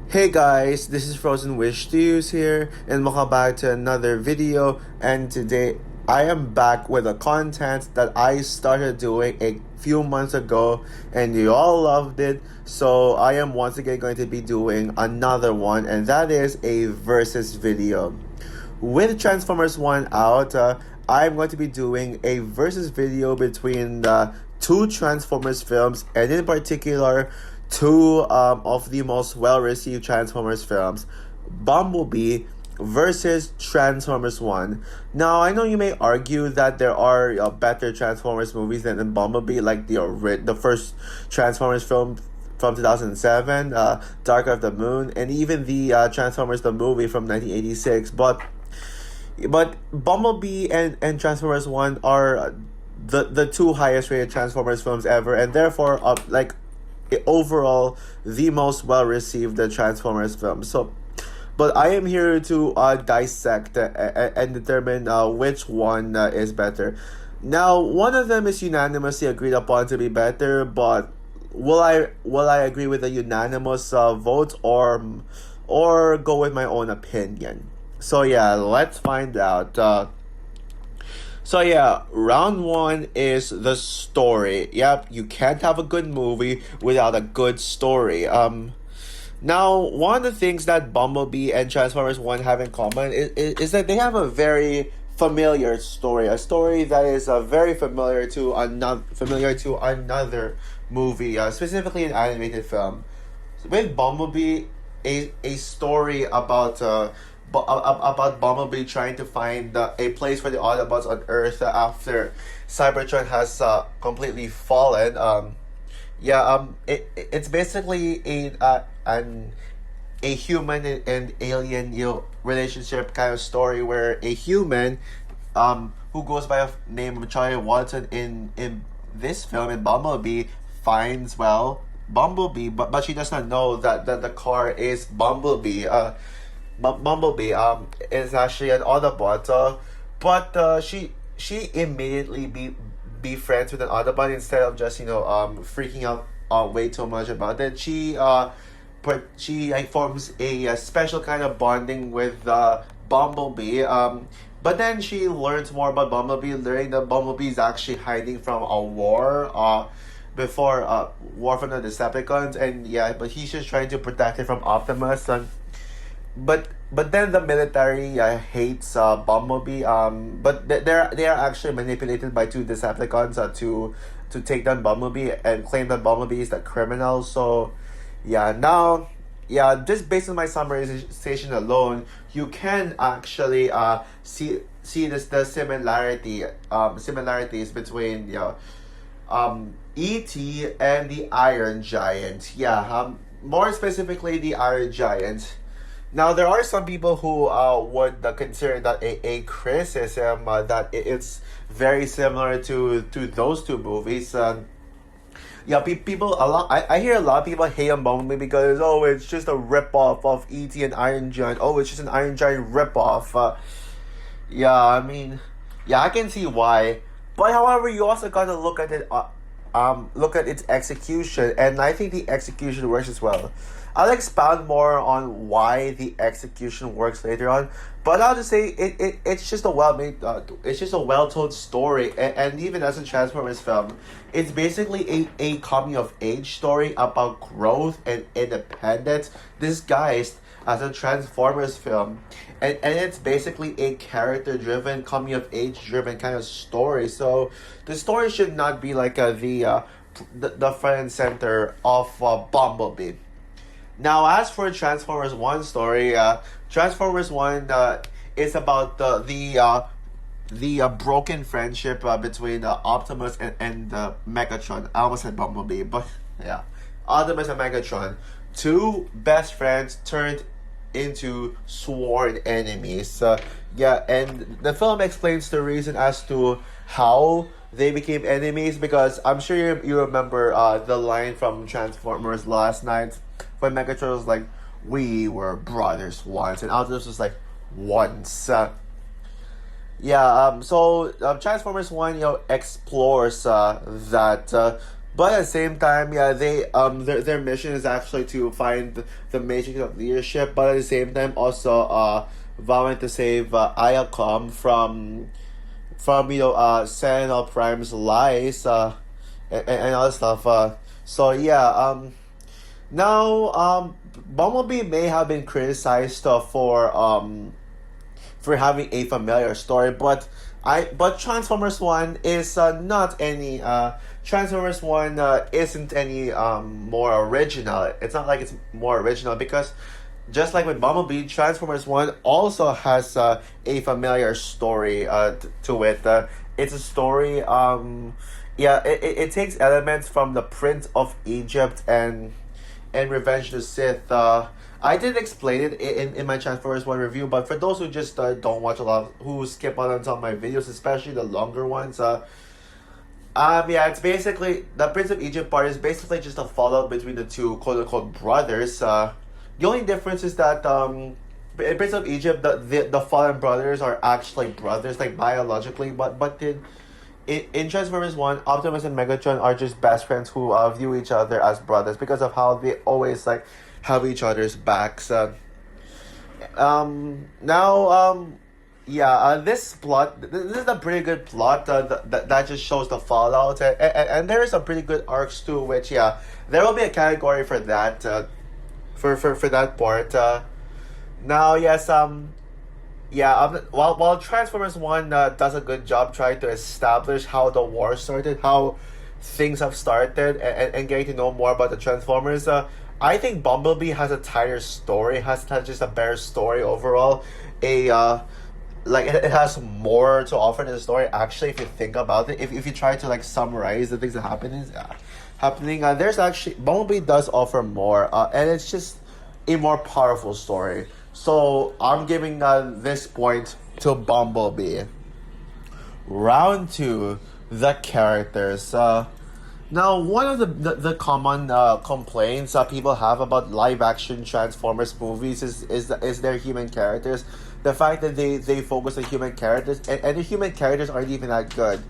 Hey guys, this is Frozen Wish Studios here, and welcome back to another video. And today I am back with a content that I started doing a few months ago, and you all loved it. So I am once again going to be doing another one, and that is a versus video. With Transformers 1 out, I'm going to be doing a versus video between the two Transformers films, and in particular, two of the most well-received Transformers films, Bumblebee versus Transformers 1. Now, I know you may argue that there are better Transformers movies than Bumblebee, like the first Transformers film from 2007, Dark of the Moon, and even the Transformers the movie from 1986. But Bumblebee and Transformers 1 are the two highest rated Transformers films ever, and therefore overall the most well received Transformers film. So, but I am here to dissect and determine which one is better. Now, one of them is unanimously agreed upon to be better, but will I agree with the unanimous vote or go with my own opinion? So yeah, let's find out. So yeah, round one is the story. Yep, you can't have a good movie without a good story. Now, one of the things that Bumblebee and Transformers 1 have in common is that they have a very familiar story. A story that is very familiar to another movie, specifically an animated film. With Bumblebee, a story about Bumblebee trying to find a place for the Autobots on Earth after Cybertron has completely fallen. It's basically a human and alien relationship kind of story where a human who goes by a name of Charlie Watson in this film, in Bumblebee, finds Bumblebee, but she does not know that the car is Bumblebee. Bumblebee is actually an Autobot, but she immediately befriends with an Autobot instead of just freaking out way too much about it. She forms a special kind of bonding with Bumblebee. But then she learns more about Bumblebee, learning that Bumblebee is actually hiding from a war. Before war from the Decepticons, but he's just trying to protect it from Optimus. But then the military hates Bumblebee. But they are actually manipulated by two Decepticons to take down Bumblebee and claim that Bumblebee is the criminal. So just based on my summarization alone, you can actually see the similarities between E.T. and the Iron Giant. More specifically, the Iron Giant. Now, there are some people who would consider that a criticism that it's very similar to those two movies. People a lot. I hear a lot of people hate on Bumblebee because it's just a ripoff of E.T. and Iron Giant. It's just an Iron Giant ripoff. I can see why. But however, you also gotta look at it. Look at its execution, and I think the execution works as well. I'll expound more on why the execution works later on, but I'll just say it's just a well-told story, and even as a Transformers film, it's basically a coming of age story about growth and independence disguised as a Transformers film, and it's basically a character-driven, coming of age-driven kind of story. So the story should not be like the front and center of Bumblebee. Now, as for Transformers 1 story, Transformers 1 is about the broken friendship between Optimus and Megatron. I almost said Bumblebee, but yeah, Optimus and Megatron, two best friends turned into sworn enemies. And the film explains the reason as to how they became enemies, because I'm sure you remember the line from Transformers Last Night when Megatron was like, "We were brothers once," and Optimus was like, "Once." So Transformers 1 explores that But at the same time, yeah, they their mission is actually to find the matrix of leadership, but at the same time also vowing to save Iacom from Sentinel Prime's lies and other stuff. So yeah, now Bumblebee may have been criticized for having a familiar story, but Transformers One is not any Transformers One isn't any more original. It's not like it's more original because just like with Bumblebee, Transformers One also has a familiar story to it. It's a story. Yeah, it takes elements from the Prince of Egypt and Revenge of the Sith. I did explain it in my Transformers One review, but for those who just don't watch a lot, who skip out on some of my videos, especially the longer ones, yeah, it's basically the Prince of Egypt part is basically just a fallout between the two quote unquote brothers. The only difference is that in Prince of Egypt, the fallen brothers are actually brothers, like biologically, but in Transformers One, Optimus and Megatron are just best friends who view each other as brothers because of how they always like have each other's backs. Now yeah, this plot, this is a pretty good plot that just shows the fallout, and there is some pretty good arcs too, which yeah, there will be a category for that for that part. Now yes, yeah, while Transformers One does a good job trying to establish how the war started, how things have started, and getting to know more about the Transformers. I think Bumblebee has a tighter story, has just a better story overall. Like it has more to offer to the story. Actually, if you think about it, if you try to like summarize the things that happening, there's actually Bumblebee does offer more, and it's just a more powerful story. So I'm giving this point to Bumblebee. Round two, the characters. Now, one of the common complaints people have about live action Transformers movies is their human characters. The fact that they focus on human characters and the human characters aren't even that good.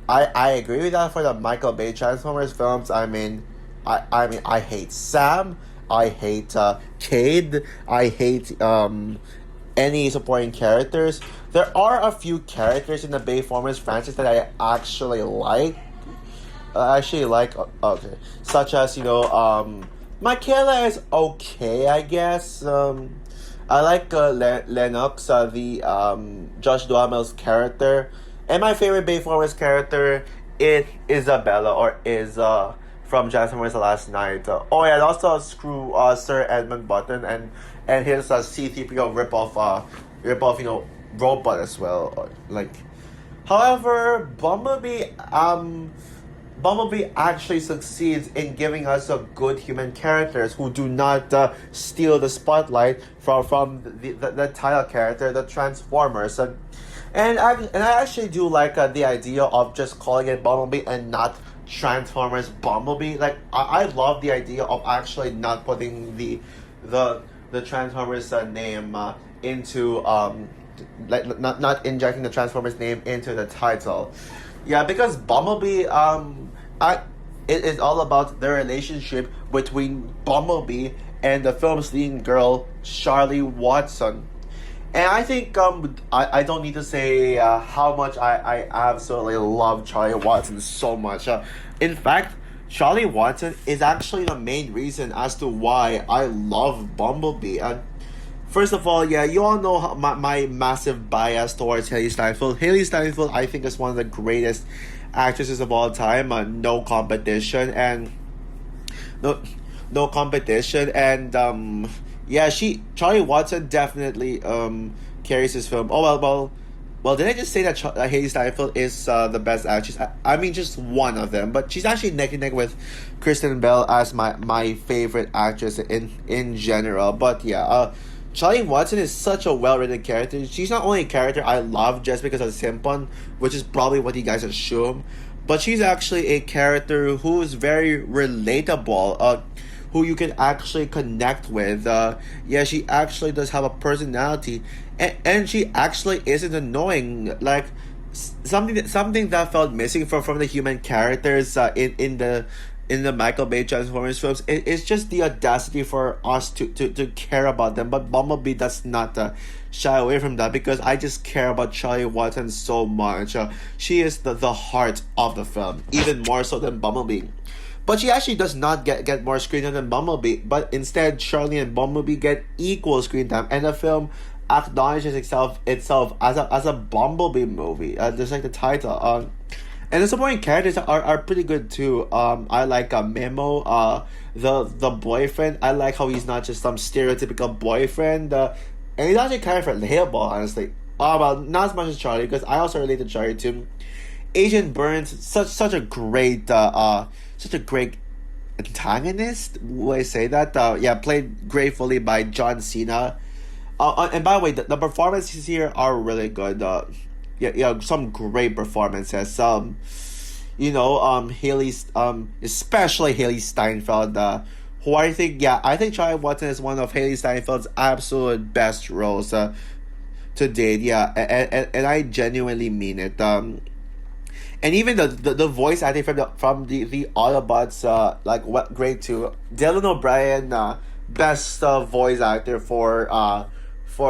I agree with that for the Michael Bay Transformers films. I mean I hate Sam. I hate Cade. I hate any supporting characters. There are a few characters in the Bayformers franchise that I actually like. Okay, such as Michaela is okay, I guess. I like Lennox, the Josh Duhamel's character, and my favorite Bayformers character is Isabella or is from Transformers: The Last Night. Oh yeah, and also screw Sir Edmund Button and his C-3PO ripoff robot as well. However, Bumblebee actually succeeds in giving us a good human characters who do not steal the spotlight from the title character, the Transformers. And I actually do like the idea of just calling it Bumblebee and not Transformers Bumblebee. Like I love the idea of actually not putting the Transformers name into not injecting the Transformers name into the title. Yeah, because Bumblebee it is all about the relationship between Bumblebee and the film's leading girl, Charlie Watson. And I think I don't need to say how much I absolutely love Charlie Watson so much. In fact, Charlie Watson is actually the main reason as to why I love Bumblebee. First of all, yeah, you all know my massive bias towards Haley Steinfeld. Haley Steinfeld, I think, is one of the greatest actresses of all time. No competition, and no competition, and yeah, Charlie Watson definitely carries this film. Oh well. Did I just say that Haley Steinfeld is the best actress? I mean, just one of them, but she's actually neck and neck with Kristen Bell as my favorite actress in general. But yeah, Charlie Watson is such a well-written character. She's not only a character I love just because of Simpon, which is probably what you guys assume, but she's actually a character who is very relatable, who you can actually connect with. Yeah, she actually does have a personality, and she actually isn't annoying. Like, something that felt missing from the human characters in the Michael Bay Transformers films. It's just the audacity for us to care about them. But Bumblebee does not shy away from that, because I just care about Charlie Watson so much. She is the heart of the film, even more so than Bumblebee. But she actually does not get more screen time than Bumblebee, but instead Charlie and Bumblebee get equal screen time, and the film acknowledges itself as a Bumblebee movie, just like the title. And the supporting characters are pretty good too. I like Memo, the boyfriend. I like how he's not just some stereotypical boyfriend, and he's actually kind of relatable, honestly. Well, not as much as Charlie, because I also relate to Charlie too. Agent Burns, such a great antagonist. Will I say that? Yeah, played gratefully by John Cena. And by the way, the performances here are really good. Yeah, some great performances. Haley's, especially Haley Steinfeld, who I think Charlie Watson is one of Haley Steinfeld's absolute best roles to date. Yeah, and I genuinely mean it. And even the voice acting from the Autobots, like what great too. Dylan O'Brien, best voice actor for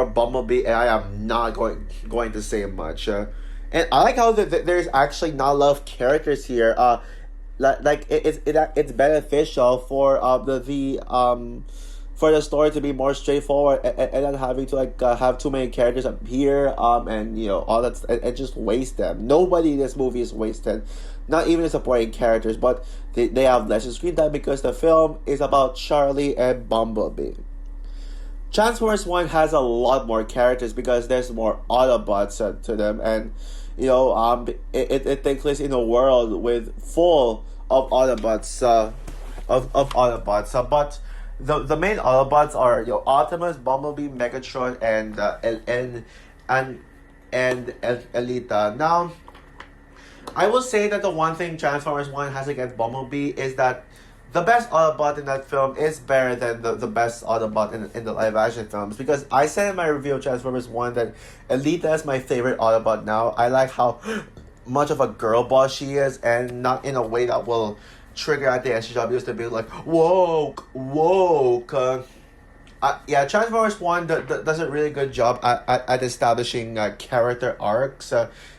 Bumblebee, and I am not going to say much. And I like how there's actually not a lot of characters here. It's beneficial for for the story to be more straightforward, and not having to have too many characters appear, and all that, and just waste them. Nobody in this movie is wasted, not even the supporting characters, but they have less screen time because the film is about Charlie and Bumblebee. Transformers 1 has a lot more characters because there's more Autobots to them, and it takes place in a world full of Autobots, but the main Autobots are Optimus, Bumblebee, Megatron, and Elita. Now, I will say that the one thing Transformers 1 has against Bumblebee is that the best Autobot in that film is better than the best Autobot in the live action films, because I said in my review of Transformers 1 that Elita is my favorite Autobot now. I like how much of a girl boss she is, and not in a way that will trigger at the SJWs to be like, woke. Transformers 1 does a really good job at establishing character arcs,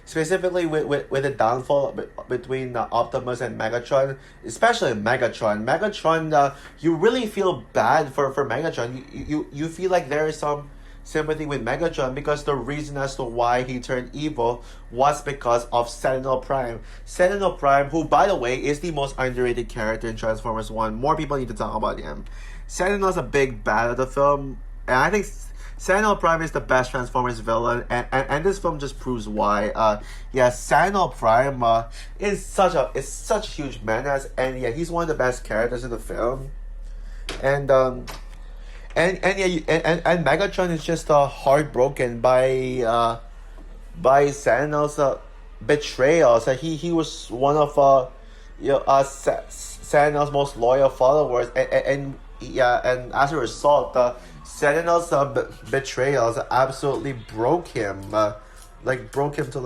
specifically with the downfall between Optimus and Megatron, especially Megatron. Megatron, you really feel bad for Megatron. You feel like there is some sympathy with Megatron, because the reason as to why he turned evil was because of Sentinel Prime. Sentinel Prime, who, by the way, is the most underrated character in Transformers 1. More people need to talk about him. Sentinel's a big bad of the film, and I think Sentinel Prime is the best Transformers villain, and this film just proves why. Sentinel Prime is such a huge menace, and he's one of the best characters in the film, and Megatron is just heartbroken by Sentinel's betrayal. So he was one of Sentinel's most loyal followers, and as a result, Sentinel's betrayals absolutely broke him, broke him to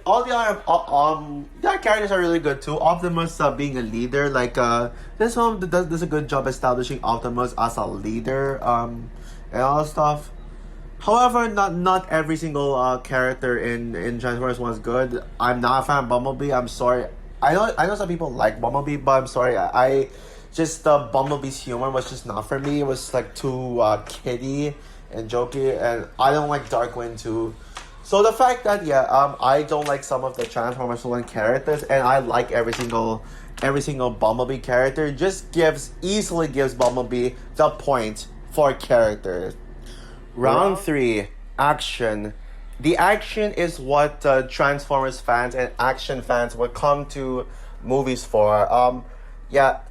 all the other characters are really good too. Optimus being a leader, this film does a good job establishing Optimus as a leader, and all that stuff. However, not every single character in Transformers 1 is good. I'm not a fan of Bumblebee. I'm sorry. I know some people like Bumblebee, but I'm sorry. I just Bumblebee's humor was just not for me. It was too kiddie and jokey, and I don't like Darkwind too. So the fact that I don't like some of the Transformers 1 characters, and I like every single Bumblebee character, just easily gives Bumblebee the point for characters. Round 3, action. The action is what Transformers fans and action fans would come to movies for.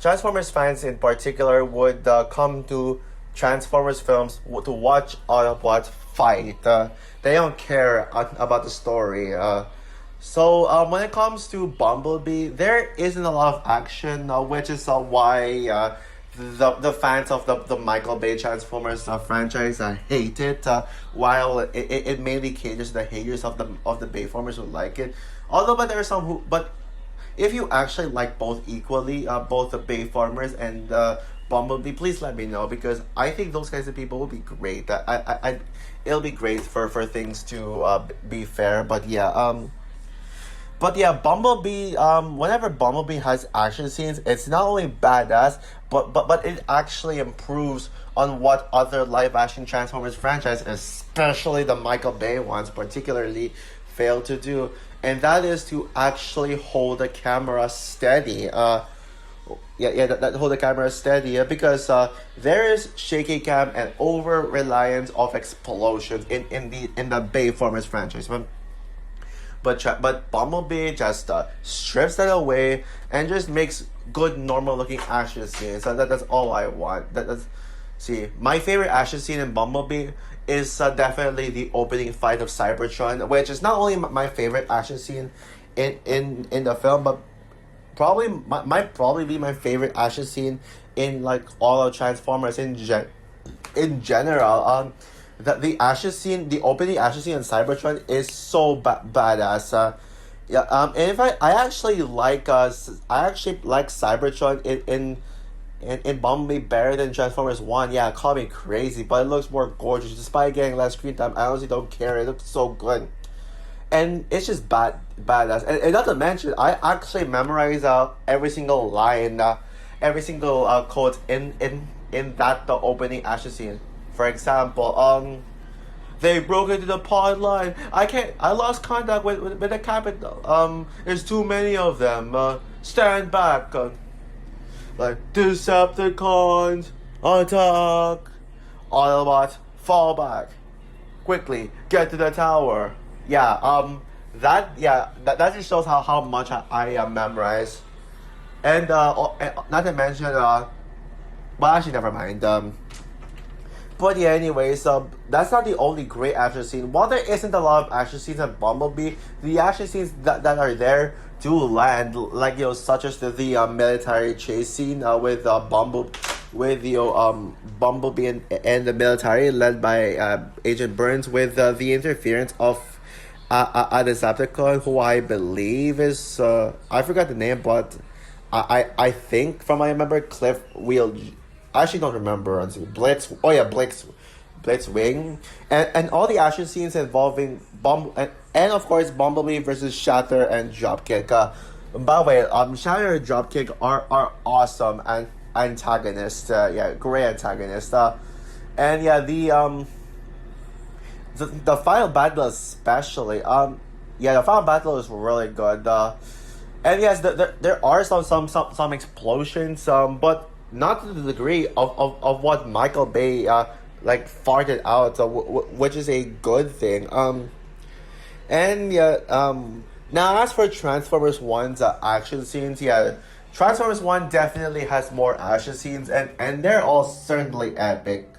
Transformers fans in particular would come to Transformers films to watch Autobots fight. They don't care about the story. So when it comes to Bumblebee, there isn't a lot of action, which is why the fans of the Michael Bay Transformers franchise hate it, while it mainly caters to the haters of the Bayformers who like it. Although, but there are some who, but if you actually like both equally, both the Bayformers and Bumblebee, please let me know, because I think those kinds of people will be great. It'll be great for things to be fair. But yeah, Bumblebee. Whenever Bumblebee has action scenes, it's not only badass, but it actually improves on what other live action Transformers franchise, especially the Michael Bay ones, particularly fail to do, and that is to actually hold the camera steady. That hold the camera steady, because there is shaky cam and over reliance of explosions in the Bayformers franchise. But Bumblebee just strips that away and just makes good normal looking action scenes. So that's all I want. See, my favorite action scene in Bumblebee is definitely the opening fight of Cybertron, which is not only my favorite action scene in the film, but probably might probably be my favorite action scene in like all of Transformers in general. The action scene, the opening action scene in Cybertron is so badass. And in fact, I actually like Cybertron in Bumblebee better than Transformers 1. Yeah, call me crazy, but it looks more gorgeous. Despite getting less screen time, I honestly don't care. It looks so good. And it's just badass. And not to mention, I actually memorize every single line, every single quote in that the opening action scene. For example, they broke into the pod line. I lost contact with the capital. There's too many of them. Stand back. Like, Decepticons, attack. Autobots, fall back. Quickly, get to the tower. That just shows how much I memorize. And not to mention, well, actually, never mind. But yeah, anyways, that's not the only great action scene. While there isn't a lot of action scenes in Bumblebee, the action scenes that are there do land, like, such as the military chase scene with Bumblebee and the military led by Agent Burns, with the interference of a Decepticon who I believe is I forgot the name, but I think from I remember Cliff Wheel. I actually don't remember. Blitz. Oh yeah, Blitzwing, and all the action scenes involving and of course Bumblebee versus Shatter and Dropkick. By the way, Shatter and Dropkick are awesome and antagonists. Great antagonists. And yeah, the final battle especially. The final battle is really good. And yes, there are some explosions. But not to the degree of what Michael Bay farted out, which is a good thing. Now as for Transformers 1's action scenes, Transformers 1 definitely has more action scenes, and they're all certainly epic.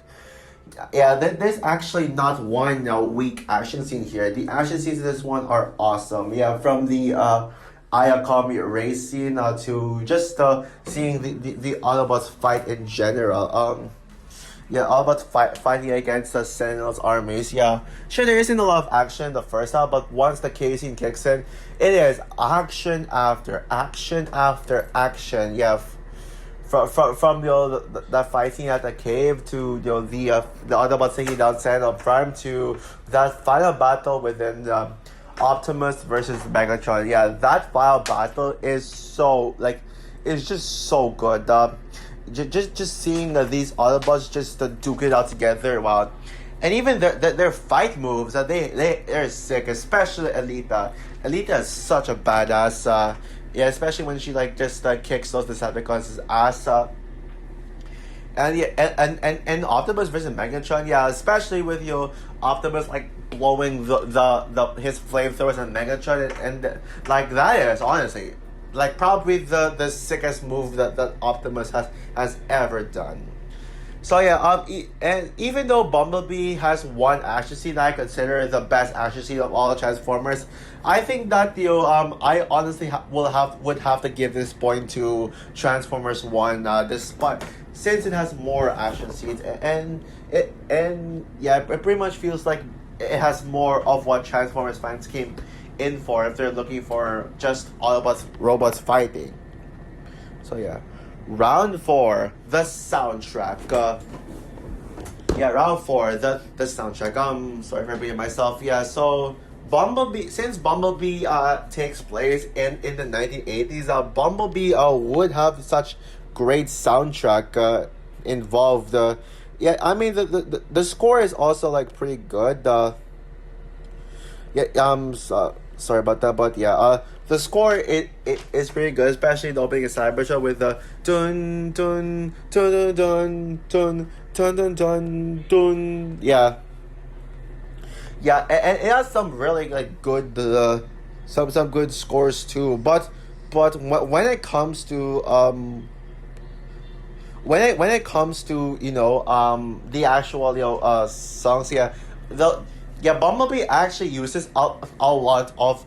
There's actually not one weak action scene here. The action scenes in this one are awesome. From the Ayakami race scene to just seeing the Autobots fight in general. Autobots fighting against the Sentinels armies. Sure, there isn't a lot of action in the first half, but once the K scene kicks in, it is action after action after action. From the fighting at the cave to the Autobots taking down Sentinel Prime to that final battle within Optimus versus Megatron. That final battle is it's just so good. Just seeing these Autobots just duke it out together, wow. And even their fight moves, they're sick, especially Alita. Alita is such a badass. Especially when she just kicks those Decepticons' ass. And Optimus versus Megatron, especially with Optimus blowing his flamethrowers at Megatron, and that is honestly probably the sickest move that Optimus has ever done. So yeah, and even though Bumblebee has one action scene that I consider the best action scene of all the Transformers, I think that I honestly would have to give this point to Transformers One, despite since it has more action scenes and yeah, it pretty much feels like it has more of what Transformers fans came in for if they're looking for just Autobots robots fighting. So yeah. Round four, the soundtrack. Round four, the soundtrack. Sorry for being myself. Yeah, so since Bumblebee takes place in the 1980s, Bumblebee would have such great soundtrack involved. Yeah, I mean the score is also like pretty good. Sorry about that, but yeah, the score it is pretty good, especially the opening celebration with the dun dun dun dun dun dun dun dun dun. Yeah, and it has some really like good some good scores too. But when it comes to when it comes to the actual songs, Bumblebee actually uses a lot of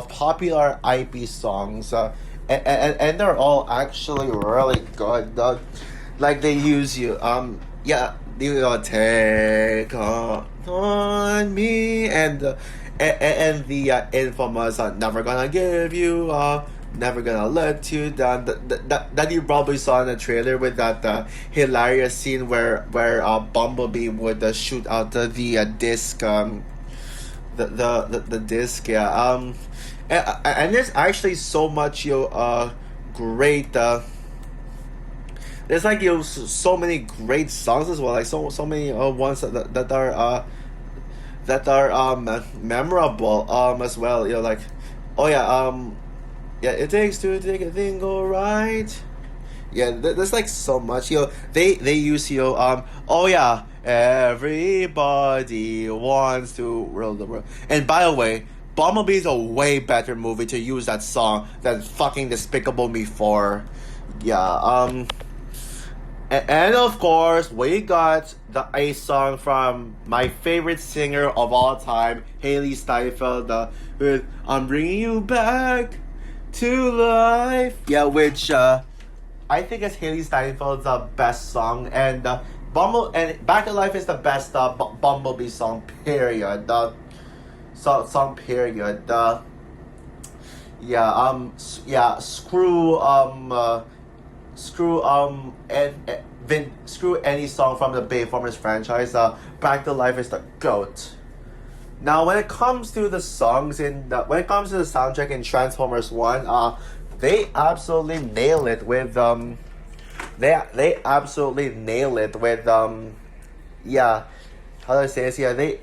popular IP songs, and they're all actually really good. Like they use take on me and the infamous never gonna give you up. Never gonna let you down. That you probably saw in the trailer with that hilarious scene where Bumblebee would shoot out the disc the disc, and there's actually so much great there's like so many great songs as well, like so many ones that are memorable as well, like yeah, it takes two to take a thing go right. Yeah, there's like so much. They use everybody wants to rule the world. And by the way, Bumblebee is a way better movie to use that song than fucking Despicable Me 4. Yeah, and of course we got a song from my favorite singer of all time, Haley Steinfeld, with "I'm Bringing You Back to Life." Yeah, which I think is Haley Steinfeld's best song, and Back to Life is the best Bumblebee song. Period. Song period. Screw any song from the Bayformers franchise. Back to Life is the GOAT. Now, when it comes to the songs when it comes to the soundtrack in Transformers One, they absolutely nail it with they absolutely nail it with how do I say this? Yeah, they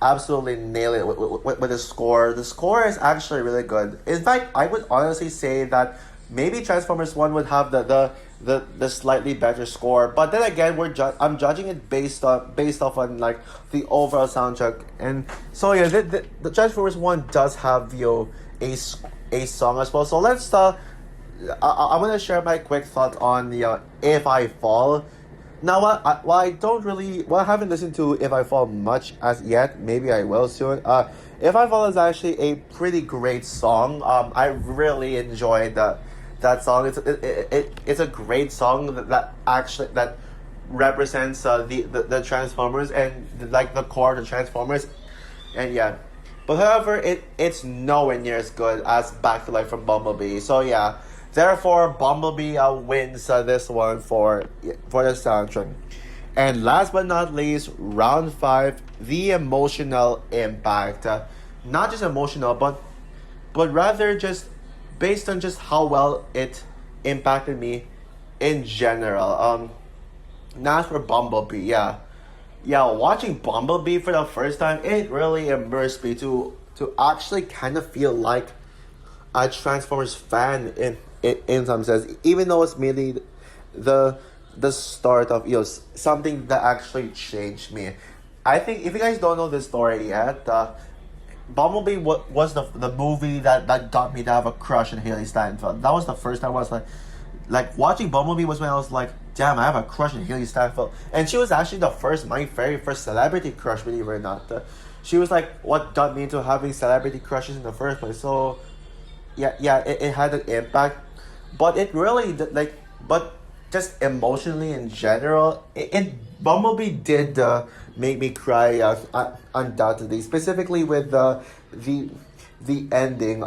absolutely nail it with the score. The score is actually really good. In fact, I would honestly say that maybe Transformers One would have the slightly better score, but then again, I'm judging it based off on like the overall soundtrack, and so yeah, the Transformers One does have a song as well. So let's I'm gonna share my quick thought on the If I Fall. Now, I haven't listened to If I Fall much as yet. Maybe I will soon. If I Fall is actually a pretty great song. I really enjoyed that song. It's a great song that represents the Transformers and like the core of the Transformers, and yeah. But however, it's nowhere near as good as Back to Life from Bumblebee. So yeah, therefore Bumblebee wins this one for the soundtrack. And last but not least, round 5, the emotional impact. Not just emotional, but rather just based on just how well it impacted me in general. Not for Bumblebee, yeah, watching Bumblebee for the first time, it really immersed me to actually kind of feel like a Transformers fan in some sense, even though it's merely the start of something that actually changed me. I think if you guys don't know this story yet, Bumblebee was the movie that got me to have a crush on Haley Steinfeld. That was the first time I was like watching Bumblebee was when I was like, damn, I have a crush on Haley Steinfeld, and she was actually my very first celebrity crush, believe it or not. She was like what got me into having celebrity crushes in the first place. So yeah, it had an impact, but it really but just emotionally in general, Bumblebee did make me cry, undoubtedly, specifically with the ending.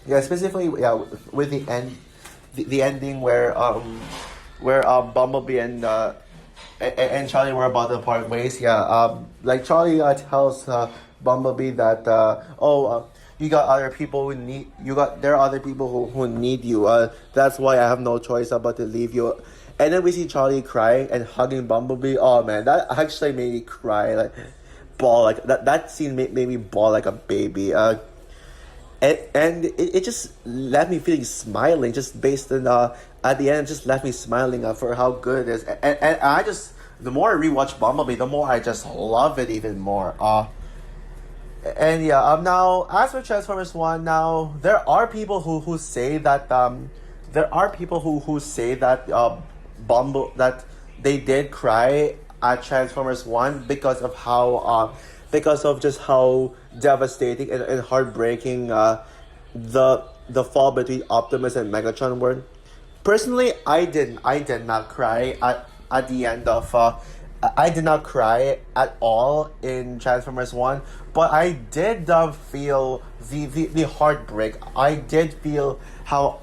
Yeah, specifically, yeah, with the ending where Bumblebee and Charlie were about to part ways. Yeah, like Charlie tells Bumblebee that you got other people who need there are other people who need you. That's why I have no choice but to leave you. And then we see Charlie crying and hugging Bumblebee. Oh man, that actually made me cry, like bawl, like that scene made me bawl like a baby. And it just left me feeling smiling, just based on at the end, it just left me smiling for how good it is. And I just, the more I rewatch Bumblebee, the more I just love it even more. And yeah, now as for Transformers One, now there are people who say that who say that that they did cry at Transformers One because of how because of just how devastating and heartbreaking the fall between Optimus and Megatron were. Personally, I did not cry at the end of I did not cry at all in Transformers One, but I did feel the heartbreak. I did feel how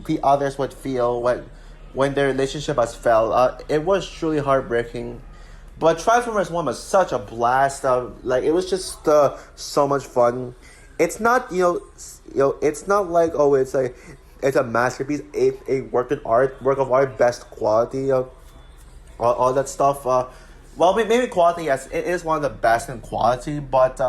the others would feel when their relationship has fell. It was truly heartbreaking. But Transformers One was such a blast. Like it was just so much fun. It's not it's not like it's a masterpiece, a work of art, best quality, all that stuff. Well, maybe quality, yes, it is one of the best in quality, but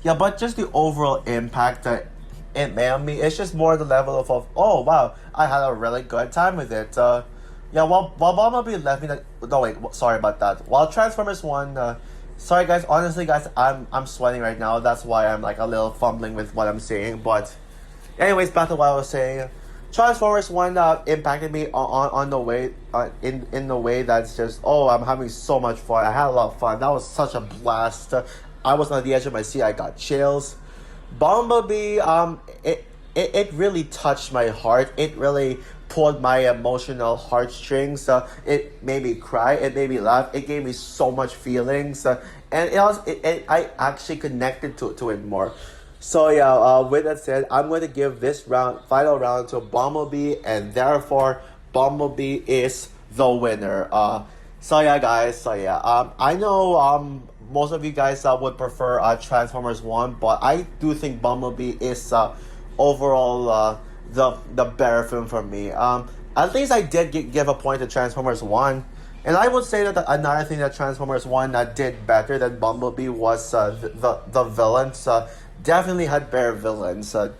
yeah, but just the overall impact that it made on me, it's just more the level of oh wow, I had a really good time with it. Yeah, while Bumblebee left me like, no wait, sorry about that. While Transformers One, sorry guys, honestly guys, I'm sweating right now. That's why I'm like a little fumbling with what I'm saying. But, anyways, back to what I was saying. Transformers One impacted me on the way in the way that's just I'm having so much fun. I had a lot of fun. That was such a blast. I was on the edge of my seat. I got chills. Bumblebee, it really touched my heart. It really pulled my emotional heartstrings. It made me cry. It made me laugh. It gave me so much feelings, and I actually connected to it more. So yeah, with that said, I'm going to give this final round to Bumblebee, and therefore Bumblebee is the winner. So yeah, guys. So yeah, I know most of you guys would prefer Transformers One, but I do think Bumblebee is overall the better film for me. At least I did give a point to Transformers One, and I would say that another thing that Transformers One did better than Bumblebee was the villains. Definitely had better villains. So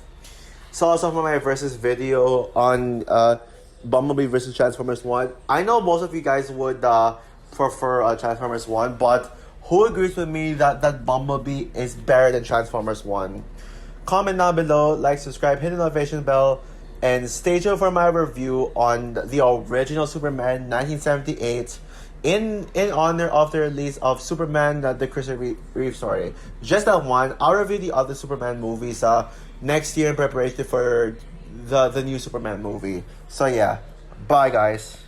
also for my versus video on Bumblebee versus Transformers One, I know most of you guys would prefer Transformers One, but who agrees with me that Bumblebee is better than Transformers One? Comment down below, like, subscribe, hit the notification bell, and stay tuned for my review on the original Superman 1978 in honor of the release of Superman the Christopher Reeve story. Just that one. I'll review the other Superman movies next year in preparation for the new Superman movie. So yeah, bye guys.